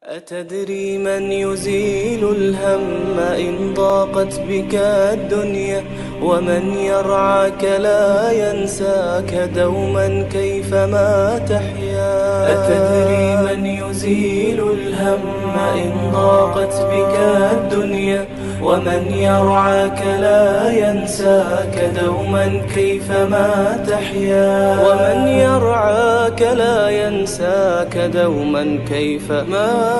أتدري من يزيل الهم إن ضاقت بك الدنيا ومن يرعاك لا ينساك دوما كيفما تحيا. أتدري من يزيل الهم إن ضاقت بك الدنيا ومن يرعاك لا ينساك دوما كيفما تحيا. ومن يرعاك لا ينساك دوما كيفما.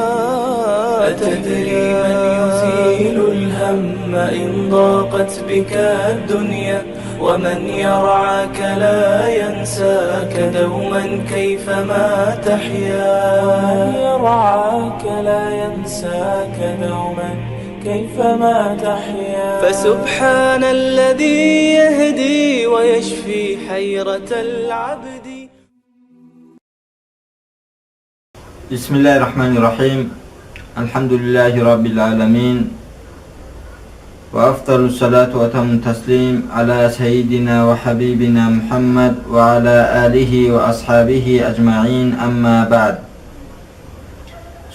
أتدري من يزيل الهم إن ضاقت بك الدنيا ومن يرعاك لا ينساك دوما كيفما تحيا. ومن يرعاك لا ينساك دوما كيفما تحيا. فسبحان الذي يهدي ويشفي حيرة العبد. بسم الله الرحمن الرحيم. الحمد لله رب العالمين وأفضل الصلاة وأتم التسليم على سيدنا وحبيبنا محمد وعلى آله وأصحابه أجمعين. أما بعد.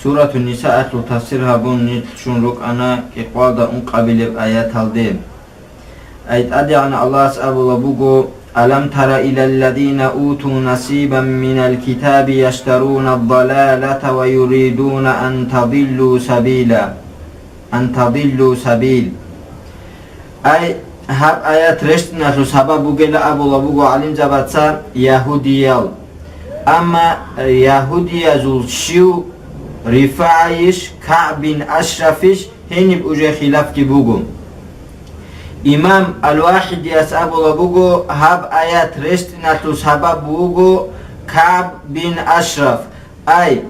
سورة النساء تفسيرها بن شنرك أنا إقوال قبل آيات الدين. أيت أدعنا الله سأبو لبوغو ألم تر إلى الذين أوتوا نصيبا من الكتاب يشترون الضلالة ويريدون أن تضلوا سبيل. أي هب آيات رشتنا سبب بوغلا أبو لبوغو علم زبطا يهوديال. أما يهودية زلشيو رفاعيش كعب أشرفيش هنب أجي خلاف كبوغو. إمام الواحد يسأب لبوغو هب آيات رشتنا سبب بوغو كعب بن أشرف. أي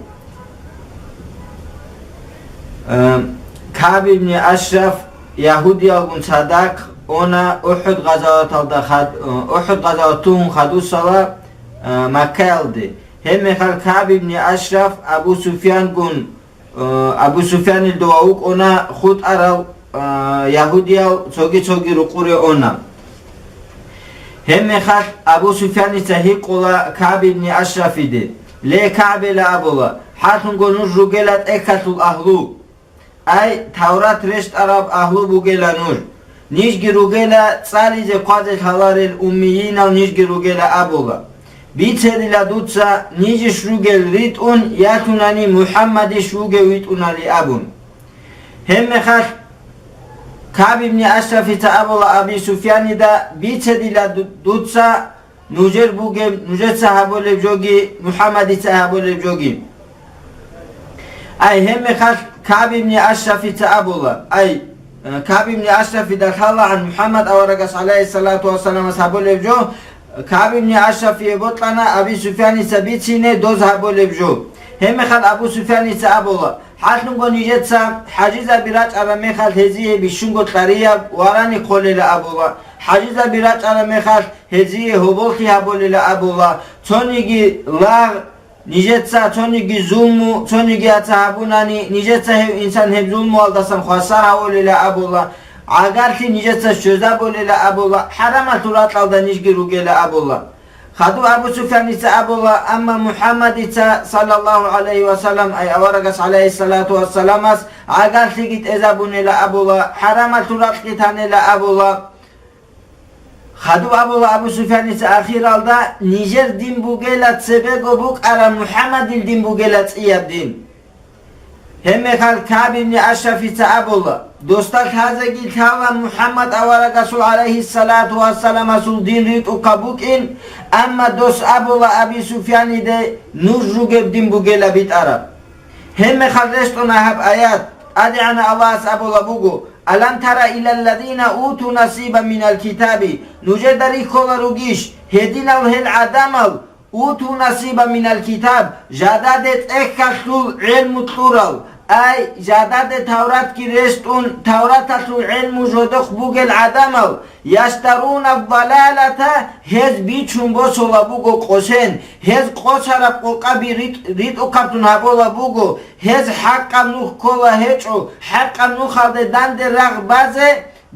كعب بن أشرف يهودي أغن صدق أنا أحد غزواتون خدو صلاة مكة يلدي. هم خل كعب بن أشرف أبو سفيان الدواوك أنا خود أرال يهوديال صوغي رقوري أنا. هم خل أبو سفيان تهيق ولا كعب بن أشرف دي لي كعب لا أبولا حاتم قنوش رجلت إكتل أهلو. أي تورات رشت عرب أهلو بوغيلا نور نيجي روغيلا صاريزي قادت هلار الأميين أو نيجي روغيلا أبولا بيتسدي لدوتسا نيجي شروغل ريتون ياتوناني محمد شروغل ريتون لأبون. هم خاش كعب بن أشرف تأبولا أبي سفيان دا بيتسدي لدوتسا نوجر بوغي نوجر صحابو لبجوغي محمد صحابو لبجوغي. أي هم خاش كعب بن أشرف تأبولا. أي كعب بن أشرف دخل عن محمد أورقس عليه الصلاة والسلام صحابو لبجو. كعب بن أشرف يبطلنا أبي سفيان سبيتيني دوز هابو لبجو. هم خل أبو سفيان تأبولا حتى نقول نجتسا حاجزة براج على مخال هزيه بشنغو طريق وراني قولي لأبولا حاجزة براج على مخال هزيه هبولتي هابولي لأبولا تونيجي لاغ نجتسا تونيجي زومو تونيجي أتهابوناني نجتسا إنسان هم زومو والدسان خواصار هاولي لأبولا عقارتي نجتسا شوزا بولي لأبولا حرامة تورات لالدا نجي روغي لأبولا خدو أبو سفيان أبولا. أما محمد صلى الله عليه وسلم أي أورقس عليه الصلاة والسلام عقارتي جيت إزابوني لأبولا حرامة تورات كتاني لأبولا. خدو أبو سفيان أخير alda Nijer din bugelat sebego buk ara Muhammed din bugelat iyab din. Hemme khal Ka'b ibn Ashraf Abullah dostak hazagi tava Muhammed awara Rasul aleyhi salatu vesselam asul din rit u kabuk in amma dos Abullah Abi Sufyan de nur rugeb din bugela bit ara. Hemme khal restona hab ayat ad'ana Allah Abullah bugu ألم تر إلى الذين أوتوا نصيبا من الكتاب نجدري كل رجيش هدينا وهل عدمل أوتوا نصيبا من الكتاب جدادت أكثر علم الطرال. أي جداد تورات كي رستون تورات العلم جدخ بوغل عدمل يشترون الضلالة هز بيتشون بوصولا بوغو قوسين هز قوسارا قوقابي ريت أكبتون هبولا بوغو هز حقا نوخ كولا هجو حقا نوخ هده داند رغبازه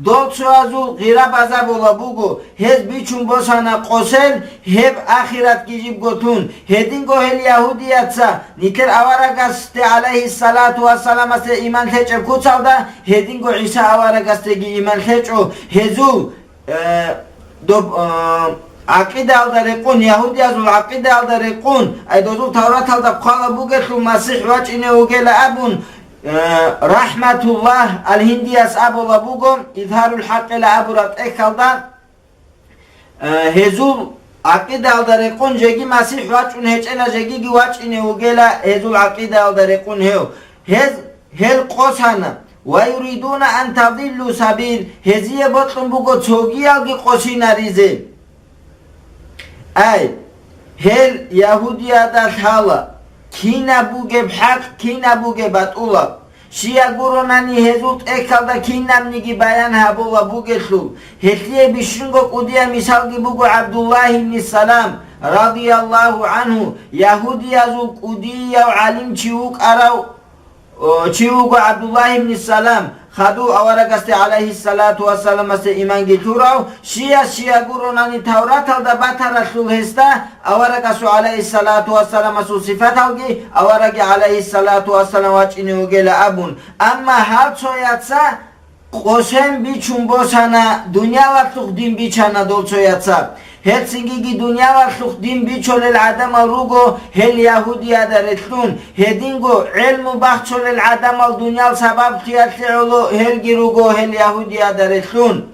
dolçuazul girab azab ola bugu hez biçun bosana qosel heb ahirat gijib gotun hedin go hel yahudiyatsa niter avaragaste aleyhi salatu vesselam ase iman teçe kutsavda hedin go İsa avaragaste gi iman teço hezu aqide aldarekun Yahudi azul aqide aldarekun ay dozul Tavrat alda qala bugetu Masih vaçine ugele abun rahmetullah al-hindiyas abola bugum izharul haqqe la aburat ekaldan hezul aqide aldarekun jegi Masih vaçun heçela jegi givaçine ugela hezul aqide aldarekun hez hel qosana ve yuriduna an tadillu sabil heziye botlum bugo çogi algi qosina rize ay hel Yahudiyada thala kina buge haq kina buge batula şia guronani hezult ekalda kinamni gi bayan habola buge su hetiye bişungo kudiya misal gi bugo Abdullah ibn Salam radiyallahu anhu Yahudiyazul kudiya alim çiuk arav çiugo Abdullah ibn Salam khadu avaragaste aleyhi salatu vesselam ase iman geturav şia guronani Tavrat alda bata rasul hesta avaragasu aleyhi salatu vesselam asu sifat algi avaragi aleyhi salatu vesselam vaçini ugele abun amma hal soyatsa qosen biçun bosana dünya vatluk din biçana dolçoyatsa Helsinki gi dünya vatluk din biçolel adam rugo hel Yahudiya daretlun hedingo ilmu bahçolel adam al dünya sabab tiyatli olu hel girugo hel Yahudiya daretlun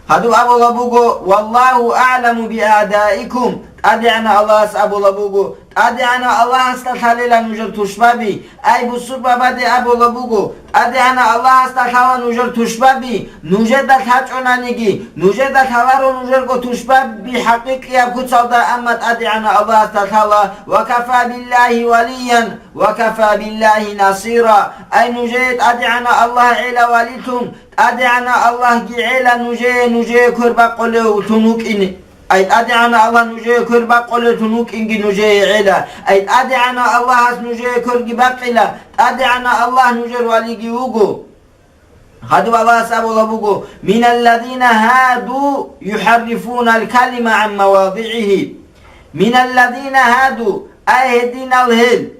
hadu abola bugo wallahu a'lamu bi a'daikum ad'ana Allah abola bugo ad'ana Allah hasta thalila nujur tushbabi ay busur babade abola bugo ad'ana Allah hasta thala nujur tushbabi nuje da thachonanigi nuje da thalaro nujur go tushbabi haqiqiya kutsavda ammat ad'ana Allah hasta thala wa kafa billahi waliyan wa kafa billahi nasira ay nuje ad'ana Allah ila walitum ad'ana Allah gi ila nuje kurba qole tunuk ini ay ad'ana Allah nuje kurba qole tunuk ingi nuje ila ay ad'ana Allah has nuje kurgi baqila ad'ana Allah nuje waligi ugo hadu Allah sabola bugo minalladina hadu yuharrifuna al-kalima an mawadi'ihi minalladina hadu ayhedin al-hil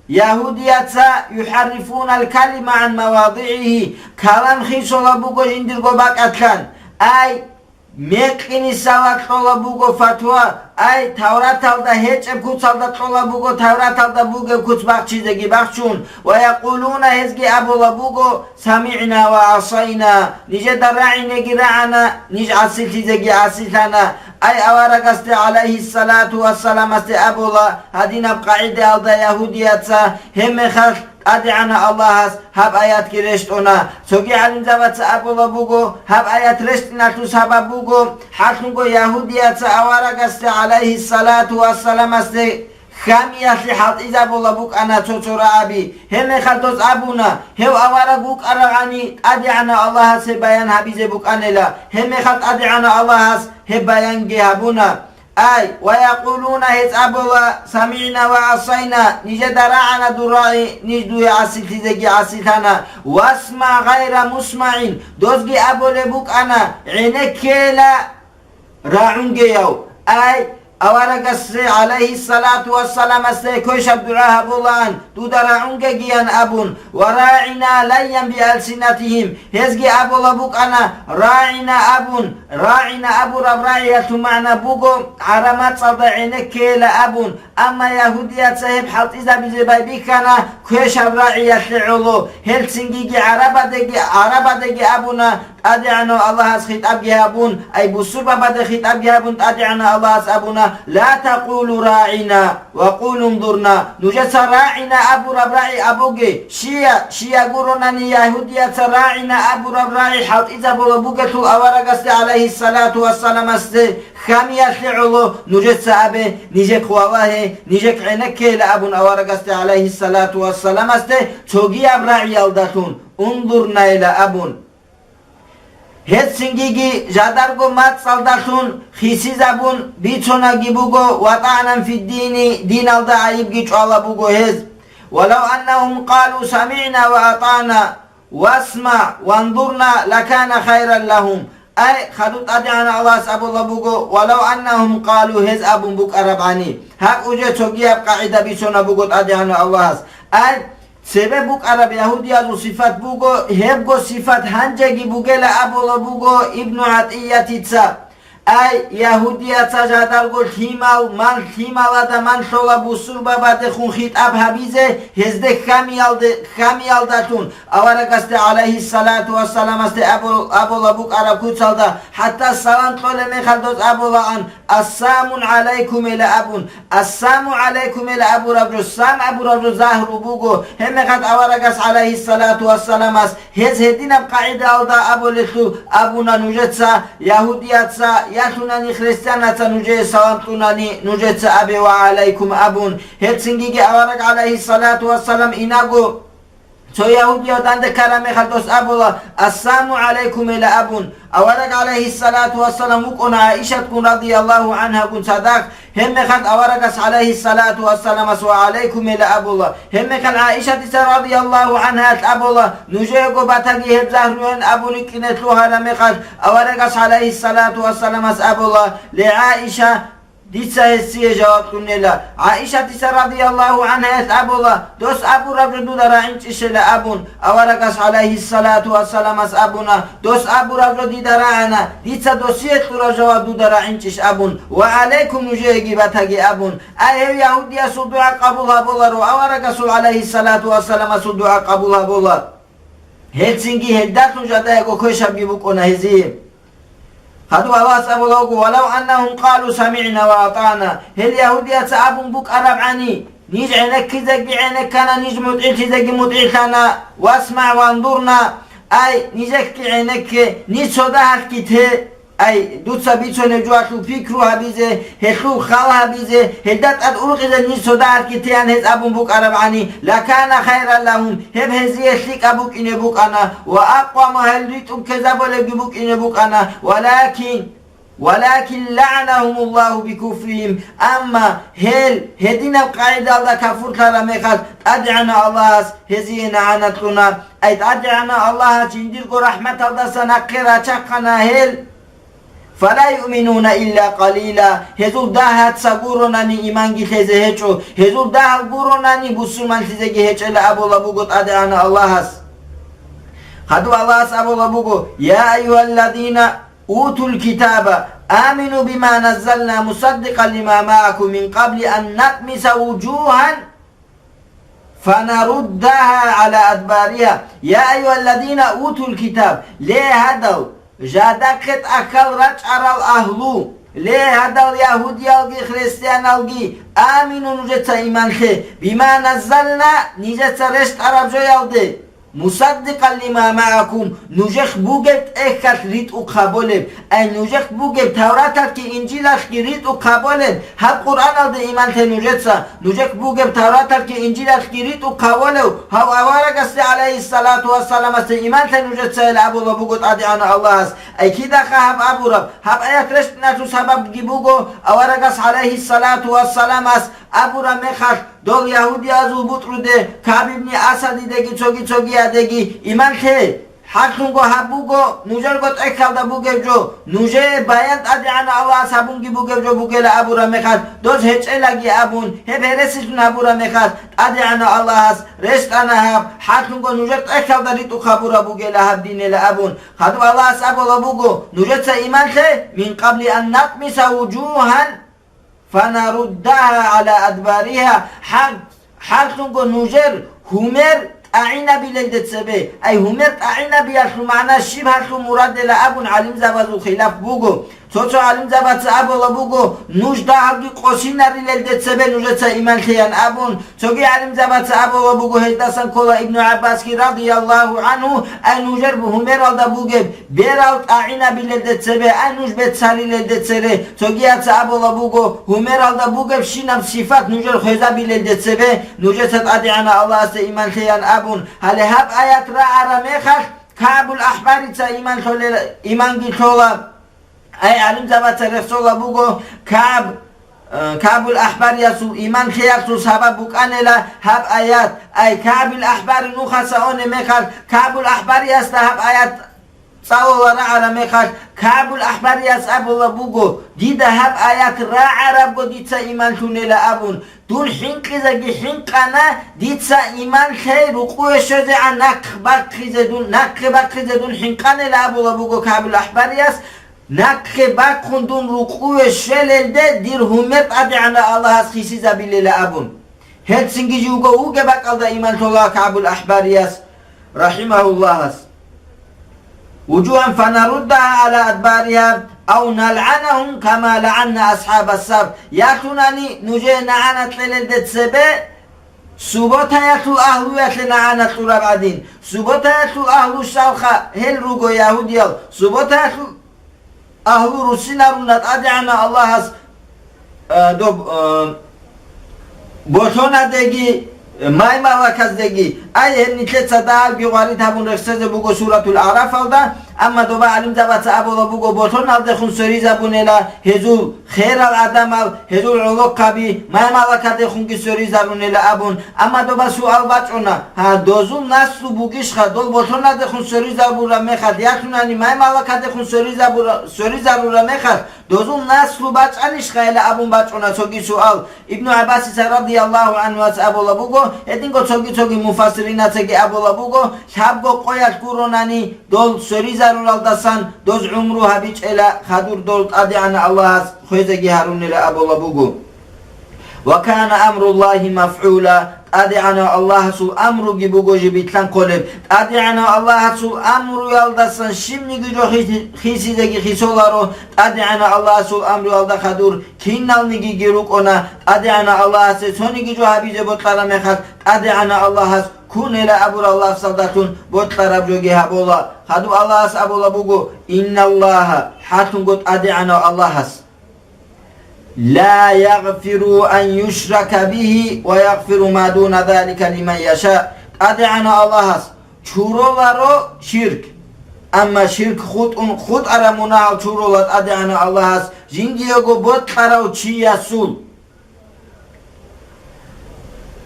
Yahudiyatsa yuharrifuna al-kalima an mawadi'ihi kalam khisola bugo indirgo bakatkan ay Mekini savat tola bugo fatwa ay Tavrat alda heçe kutsalda tola bugo Tavrat alda bugo kutsbak çizegi bakçun ve yakuluna hezgi abola bugo sami'na ve asayna nice dara'ine gira'ana nice asil çizegi asilana ay avaragaste aleyhi salatu vesselam aste abola hadinab qaide alda Yahudiyatsa hemme khalq ad'ana Allahas hab ayat gireşt ona sogi alim zavatsa abola bugo hab ayat restina tu sabab bugo hatungo Yahudiyatsa avaragaste aleyhi salatu vesselam aste khamiyatli halt izabola buk ana çoçora abi hemme khaltos abuna hev avara buk aragani ad'ana Allahas bayan habize buk anela hemme khalt ad'ana Allahas he bayan ge habuna ay ve yakuluna hiç abola sami'na ve asayna nice dara'ana durai nijduya asiltizegi asiltana vasma gayra musma'in dozgi abole buk ana inekela ra'unge yav ay avaragase aleyhi salatu vesselam ase koş abdurrah bulan dudara unge giyan abun ve ra'ina layyan bi alsinatihim hezgi abola buk ana ra'ina abu rabra'iyatu ma'na bugo aramat salda inekele abun ama Yahudiyat sahip halt iza bize baybikana koş abra'iyatli ulu Helsinki gi arabadegi abuna ad'ana Allahas khitab gihabun ay busur babade khitab gihabun ad'ana Allahas abuna la taqulu ra'ina wa qulu undurna nujasa ra'ina abu rabra'i abuge şia guronani Yahudiyat ra'ina abu rabra'i halt iza bolo bugetu avaragaste aleyhi salatu vesselam aste khamiyatli ulu nujasa abe nice kuavahe nice k'inekele abun avaragaste aleyhi salatu vesselam aste çogi abra'i aldatun undurna ile abun Helsinki jadargo mat saldatun khisiz abun biçona gibugo vata'nan fid dini din alda ayıp giç ala bugo hez walau annahum qalu sami'na ve ata'na واسمع وانظرنا لكان خيرا لهم أي خدوت أدعنا الله سأب الله بوغو ولو أنهم قالوا هز أبو بوك أربعني هاك أجي توقيب قاعدة بيسونا بوغو أدعنا الله أي سبب بوك عرب يهودي أزو صفات بوغو هبغو صفات هنجي بوغيلا أبو الله بوغو ابن عطية تتسا أي يهودية تجادل قول تيمال دا من شولا بوسر بابا دخون خيط أب حبيزه هزده خاميال داتون أورقست عليه الصلاة والسلام است أبو لبوك عرب كوتسال دا حتى السلام طول مخلدوز أبو لعن السلام عليكم إلى أبون السلام عليكم إلى أبو رجل السلام أبو رجل ظاهر بوغو هم قد أورقست عليه الصلاة والسلام است هز هدين بقاعدة دا أبو لتو أبونا نجتسا يهودية ياتوناني خريستيانا نوجه سلامتوناني نوجه أبي وعليكم أبون هتسنجي أورق عليه الصلاة والسلام إناغو تو يهودية داند كرامي خلدوس أبولا السلام عليكم إلى أبون أورق عليه الصلاة والسلام وكون عائشة رضي الله عنها كن صداق هم خد أورق عليه الصلاة والسلام وعليكم إلى أبولا هم خد عائشة رضي الله عنها أبولا نجيكو باتاقي هبزهرون أبوني كنتلوها لمخد أورق عليه الصلاة والسلام أبولا لعائشة ديتسا هسيه جواب كنلا عائشة رضي الله عنها أبولا دوس أبو رجل دودرا عنش أبون أورقس عليه الصلاة والسلام أبونا دوس أبو رجل دودرا عنا ديتسا دوسيت جواب دودرا عنش أبون وعليكم نجيجي بتاجي أبون أيه يهودية صدوع قبولها بولر أورقس عليه الصلاة والسلام صدوع قبولها بولر هلسنجي هلدات نجادا يكو كوشا بيبوكونا هزيه هذا الله سأبوه ولو أنهم قالوا سمعنا وأطعنا هل يهودية سأبون بك أرب عني نيج عينك كذا بعينك كان نيج مطعي كذا مطعي كان واسمع وانظرنا أي نيجك عينك نيج صداها كته أي دوتسا بيتشون جواتو فكرها بيزه هخلو خالها بيزه هدات أدقلق إذا نيج صداها كته أن هز أبون بك أرب عني لكان خيرا لهم هب هزيه شلك أبوك إن بك أنا وأقوى ما هل ريتم كذا بلق بك إن بك أنا ولكن لعنهم الله بكفرهم أما هدينا بقاعدة الله كفر كلامك أدعنا الله هزينا عنتنا أي أدعنا الله تندرك رحمة الله سنقرأ شقنا فلا يؤمنون إلا قليلا هزول داهات سغوروناني إيمان جيتزه هچو هزول داه غوروناني بسلمان تزه هچ إلا أبو لبوغت أدعنا الله خدو الله أبو لبوغو يا أيها الذين أوتوا الكتاب آمنوا بما نزلنا مصدقا لما معكم من قبل أن نطمس وجوها فنردها على أدبارها يا أيها الذين أوتوا الكتاب ليه هذا جادقت أكل رجع الأهلو ليه هذا اليهودي الجي خريستيان الجي آمنوا نجت إيمان خي بما نزلنا نجت رشت عرب جيالدي مصدقا لما معكم نجخ بوجت اكت ريت وقبولب اي نجخ بوجت توراتك كي انجيلك كي ريت وقبولب هب قرآن الدي ايمان تي نجتسا نجخ بوجت توراتك كي انجيلك كي ريت وقبولب هاو اوارك است عليه الصلاة والسلام است ايمان تي نجتسا الابو لبوغت ادعانا الله است اي كده هب ابو رب هب ايات رشت نتو سبب جيبوغو اوارك است عليه الصلاة والسلام است ابو رب مخش دول يهودي ازو بطرده كعب ابن اسدي دگي چوگي دگي ایمان ته حقونگو حبوگو نوجر گوت اکل دا بوگو جو نوجه باید ادعانا الله سبونگی بوگو جو بوگل ابو را میخواد دوز هچ لگی ابون هب هرسیتون ابو را میخواد ادعانا الله هست رست انا هب حقونگو نوجر اکل دا ریتو خبورا بوگل هب دین الابون خدو الله سبو بوگو نوجر تا ایمان ته من قبل ان نطمس وجوها فنردها على أدبارها حقنقو نوجر همر أعينا بلدت سبي أي همر أعينا بيالشو معنى شبه هالشو مراد لأبن علم زبازو خلاف بوغو توتو علم زباز أبو لبوغو نوش دا هلقي قوشينا بلدت سبي نوجتا إيمان خيان أبن توقي علم زباز أبو لبوغو هيداسان كولا ابن عباس كي رضي الله عنه أي نوجر بهمر alda بوغب بيرالت أعينا بلدت سبي أي نوش بيت سالي لدت سبي توقي أبو لبوغو همر alda بوغب شينام صفات نوجر خيزا بلدت سبي نوجتا أدعنا الله است إيمان خيان أبن هل هب آيات رأى رميخش كعب الأحبار تا إيمان جي تولا أي علم زبط رسول بوغو كعب Ka'bul ahbar yasu iman khiyatu sabab bukanela hab ayat ay Ka'bul ahbar nukhasa one mekal Ka'bul ahbar yasta hab ayat sawara ala mekal Ka'bul ahbar yas abula bugo dida hab ayat ra arab go ditsa iman tunela abun dun hinqiza gi hinqana ditsa iman khay ruqu shoze anak bakhize dun bakhize dun hinqana la abula bugo Ka'bul ahbar yas Nakhe bakundun ruku'e şelelde dirhumet ad'ana Allah'a khisiza bilele abun. Hetsingi jugo uge bakalda iman tola Ka'bul ahbariyas rahimahullahas. Wujuhan fanaruddaha ala adbariha aw nal'anahum kama la'anna ashabas sab. Yatunani nuje na'anat lelelde tsebe subotayatu ahluyat na'anat urabadin. Subotayatu ahlu şalha hel rugo yahudiyal. Subotayatu ahlu rusinarunat ad'ana Allah'as botona degi maymalakas degi ay nitletsa da biwari tabun rekseze bugo suratul araf alda amma doba alim zabatsa abola bugo boton alde khun soriza bunela hezul khairal adam al hezul ulok kabi maymalakade khun ki soriza bunela abun amma doba sual bachona ha dozum nasu bugish khadol boton alde khun soriza bura mekhad yatunani maymalakade khun soriza bura mekhad dozum nasu bachanish khayla abun bachona sogi sual ibn abbas radiyallahu anhu as abola bugo edingo sogi mufassirina tege abola bugo shabgo qoyat kuronani dol soriza aldasan doz umru habic ela khadur dol ad'ana Allah khuzegi harun ila abola bugo wa kana amrullahi maf'ula ad'ana Allah sul amru gibugo jibitlan koleb ad'ana Allah sul amru aldasan şimdi güjo hisizegi hisolaro ad'ana Allah sul amru alda khadur kinnalnigi giruk ona ad'ana Allah se soni güjo habice botlara mekhat ad'ana Allah kunela abur Allah saldatun botlara joge habola hadu Allah abola bugo innallaha hatun got ad'ana Allahas la yaghfiru an yushraka bihi ve yaghfiru ma duna zalika liman yasha ad'ana Allahas churolaro shirk amma shirk khut aramuna churolat ad'ana Allahas jingiyogo botlara chiyasul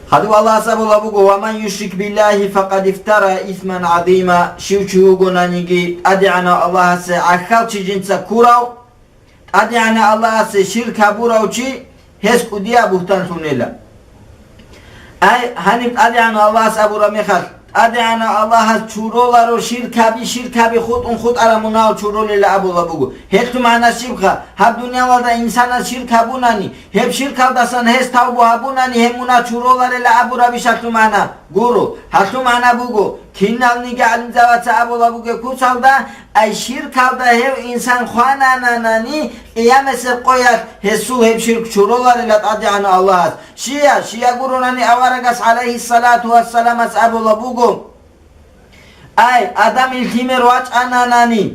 Hadu Allah sabola bugo wa man yushrik billahi faqad iftara ithman azima shivchu gonanigi ad'ana Allah se akhal chijinsa kurau ad'ana Allah se shirka burauchi hes kudiya buhtan sunela ay hanif ad'ana Allah sabura mekhat ad'ana Allah churolaro shirka bi khut aramuna churolela abola bugo hetu mana shibkha hab dunyalarda insana shirka bunani hep shirkaldasan hes tawbu habunani hemuna churolarela abura bishatu mana guru hatu mana bugo kinnalni galim zawata abola bugo kusalda ay shirkalda hev insan khwananani qiyamese qoyat hesu hep shirk churolarela ad'ana Allah Şia gurunani avaragas alayhi salatu vesselam as abola bugo ay adam iltimer vaç ananani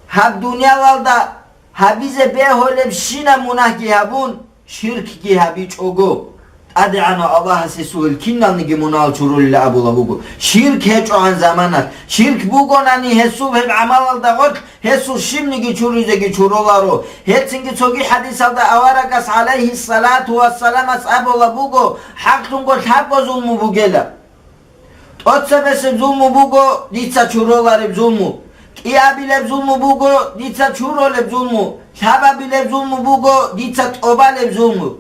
hab dunyalarda habize beholeb şina munah gihabun şirk gihabi çogo ad'ana Allah sesul kinnalni gimunal churul abola bugo şirk heç an zamanat şirk bugonani hesu hep amalda got hesu şimdi gi churuze gi churolaro hetsingi çogi hadis alda avaragas alayhi salatu vesselam as abola bugo haktun got hab zulmu bugela Otsebese zulmu bugo ditsa churolareb zulmu Qiyabileb zulmu bugo ditsa churoleb zulmu Shababileb zulmu bugo ditsa tobaleb zulmu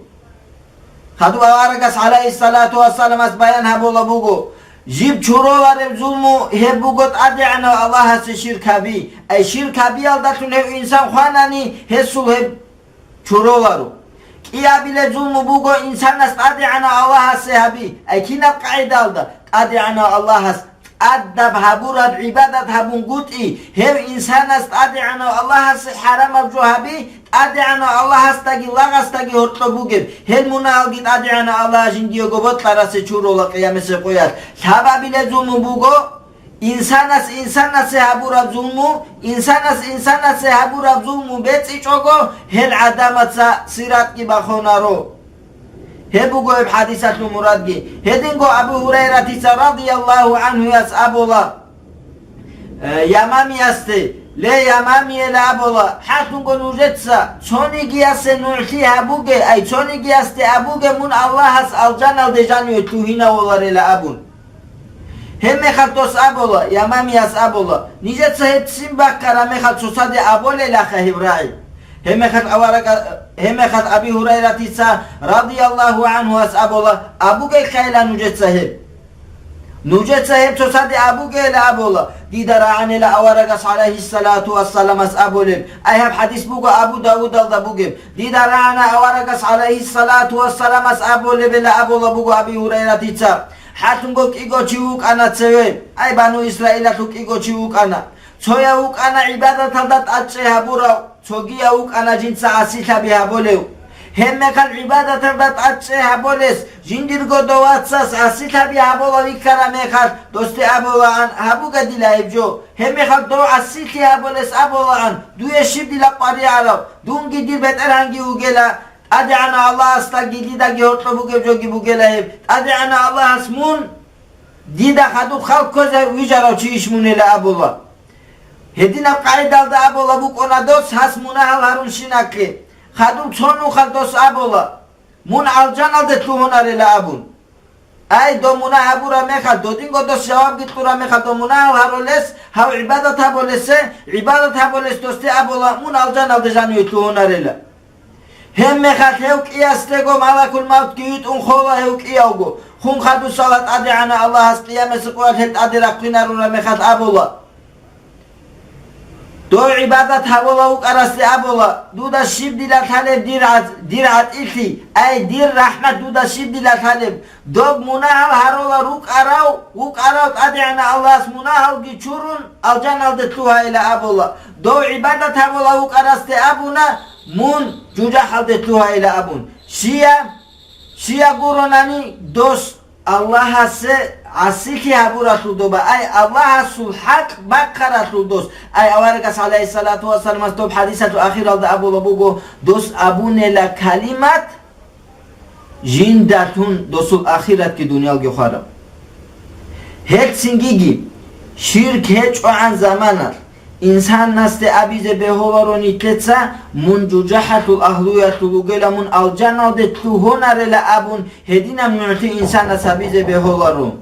Hadu avaragas alayhi salatu vesselam as bayan habola bugo Jib churolareb zulmu he bugot ad'ana Allah se shirkabi ay shirkabi aldatun he insan khwanani hesul he churolaru Qiyabile zulmu bugo insanas ad'ana Allah se habi ay kinab qaida alda ad'ana Allahas adab haburad ibadat habun guti hev insanas ad'ana Allahas haram abjuhabi ad'ana Allahas tagi lagas tagi hortlo bugeb hel munal git ad'ana Allah jindiyo gobot tarase churola qiyamese qoyar sababile zulmu bugo insanas haburad zulmu insanas haburad zulmu betsi chogo hel adamatsa sirat ki bakhonaro Hebugo eb hadisat murad gi hedingo Abu Hurayra radiyallahu anhu yas abola yamami yaste le yamamiye la abola hatun gonujetsa çoni giyase nu'ti habuge ay çoni giyaste abuge mun Allahas alcan al dejanyo tuhina olar ele abun hemme khatos abola yamamiyas abola nijetsa hepsin bakkara me khatsosa de abole la khibrai hemme khat Abi Hureyre tisa radiyallahu anhu as abola abuge khayla nujetsa hep Nujet sahip tosadi abu gele abola didara anele avaragas aleyhissalatu vesselam as abolim ayhab hadis buga Abu Davud alda bugim didara ana avaragas aleyhissalatu vesselam as abolim bele abola buga Abi Hureyre titsa hatungo kigo chiuk ana tsewe ay banu Israila tuk kigo chiuk ana çoya uk ana ibadat aldat atse habura çogiya uk ana jinsa asita bi abolev hemme kan ibadat aldat atse haboles jindirgo dovatsas asita bi abola vikara mekar dosti abola an habuga dilayevjo hemme kan do asiti haboles abola an duye shibdila pari ala dun gidir beter hangi ugela adi ana Allah asta gidida giotlo bugevjo gibugela adi ana Allah asmun dida khadu khalq koze wijara çişmunele abola hedina qaydalda abola bu kona dos hasmuna hal harun şinakli khadum çonu khaldos abola mun alcan alde tuhonarele abun ay domuna abura mekhal dodingo dos cevap gitura mekhal domuna hal haroles hav ibadat haboles dosti abola mun alcan alde janyo tuhonarele hem mekhal hevk iyastego malakul maut giyut un khola hevk iyavgo khun khadu salat adi ana Allah has qiyamesi qoyat het adi rakvinaruna mekhal abola do ibadat habola uk arası abola duda şibdila talep dirat ilti ay dir rahmet duda şibdila talep do munahal harola uk arav adina Allah munahal giçurun alcan aldı tuha ile abola do ibadat habola uk arası abuna mun cuca halde tuha ile abun şia guronani dos Allah'a se asiki haburatul doba ay Allah'a sul hak bakkaratul dos ay avaragas aleyhissalatu vesselam stop hadisatu akhir alda abu labugo dos abune la kalimat jindatun dosul akhirat ki dunyal gökhara hetsingigi şirk hiç o an zamanar İnsan naste abize behovaron itletsa mun cucahatul ahluyatul gelamun alcanal de tuhonarele abun hedina mu'ti insan nasabize behovaron